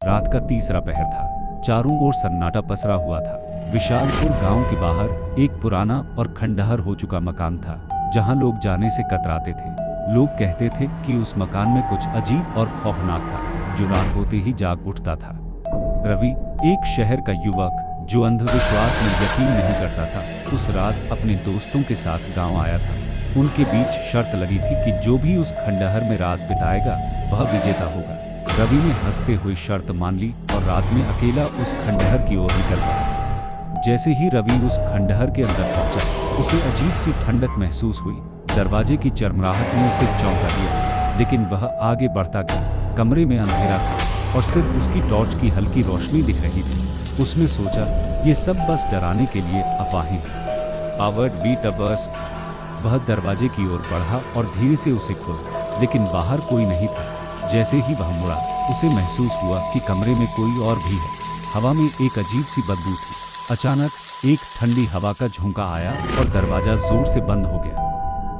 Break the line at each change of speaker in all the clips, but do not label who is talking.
रात का तीसरा पहर था। चारों ओर सन्नाटा पसरा हुआ था। विशालपुर गांव के बाहर एक पुराना और खंडहर हो चुका मकान था, जहां लोग जाने से कतराते थे। लोग कहते थे कि उस मकान में कुछ अजीब और खौफनाक था, जो रात होते ही जाग उठता था। रवि, एक शहर का युवक जो अंधविश्वास में यकीन नहीं करता था, उस रात अपने दोस्तों के साथ गांव आया था। उनके बीच शर्त लगी थी कि जो भी उस खंडहर में रात बिताएगा वह विजेता होगा। रवि ने हंसते हुए शर्त मान ली और रात में अकेला उस खंडहर की ओर निकल पड़ा। जैसे ही रवि उस खंडहर के अंदर पहुंचा, उसे अजीब सी ठंडक महसूस हुई। दरवाजे की चरमराहट ने उसे चौंका दिया, लेकिन वह आगे बढ़ता गया। कमरे में अंधेरा था और सिर्फ उसकी टॉर्च की हल्की रोशनी दिख रही थी। उसने सोचा, ये सब बस डराने के लिए अफवाहें हैं। पावर्ड बीट अ बस। वह दरवाजे की ओर बढ़ा और धीरे से उसे खोला, लेकिन बाहर कोई नहीं था। जैसे ही वह मुड़ा, उसे महसूस हुआ कि कमरे में कोई और भी है। हवा में एक अजीब सी बदबू थी। अचानक एक ठंडी हवा का झोंका आया और दरवाजा जोर से बंद हो गया।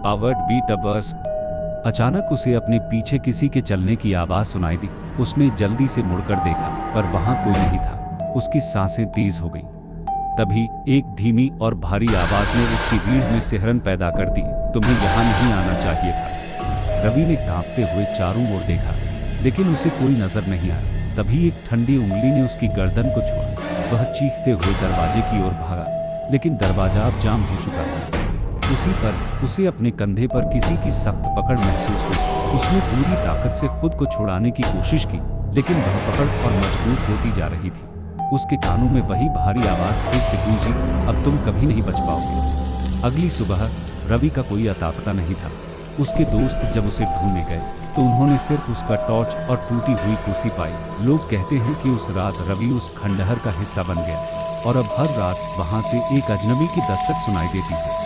पावर्ड बीट अ बस। अचानक उसे अपने पीछे किसी के चलने की आवाज सुनाई दी। उसने जल्दी से मुड़कर देखा, पर वहां कोई नहीं था। उसकी सांसें तेज हो गईं। तभी एक धीमी और भारी आवाज ने उसकी रीढ़ में सिहरन पैदा कर दी। तुम्हें यहाँ नहीं आना चाहिए था। रवि ने कांपते हुए चारों ओर देखा, लेकिन उसे कोई नजर नहीं आया। तभी एक ठंडी उंगली ने उसकी गर्दन को छुआ। वह चीखते हुए दरवाजे की ओर भागा, लेकिन दरवाजा अब जाम हो चुका था। उसी पर उसे अपने कंधे पर किसी की सख्त पकड़ महसूस हुई। उसने पूरी ताकत से खुद को छुड़ाने की कोशिश की, लेकिन वह पकड़ और मजबूत होती जा रही थी। उसके कानों में वही भारी आवाज फिर से गूंजी, अब तुम कभी नहीं बच पाओगे। अगली सुबह रवि का कोई अता पता नहीं था। उसके दोस्त जब उसे ढूंढने गए तो उन्होंने सिर्फ उसका टॉर्च और टूटी हुई कुर्सी पाई। लोग कहते हैं कि उस रात रवि उस खंडहर का हिस्सा बन गया और अब हर रात वहां से एक अजनबी की दस्तक सुनाई देती है।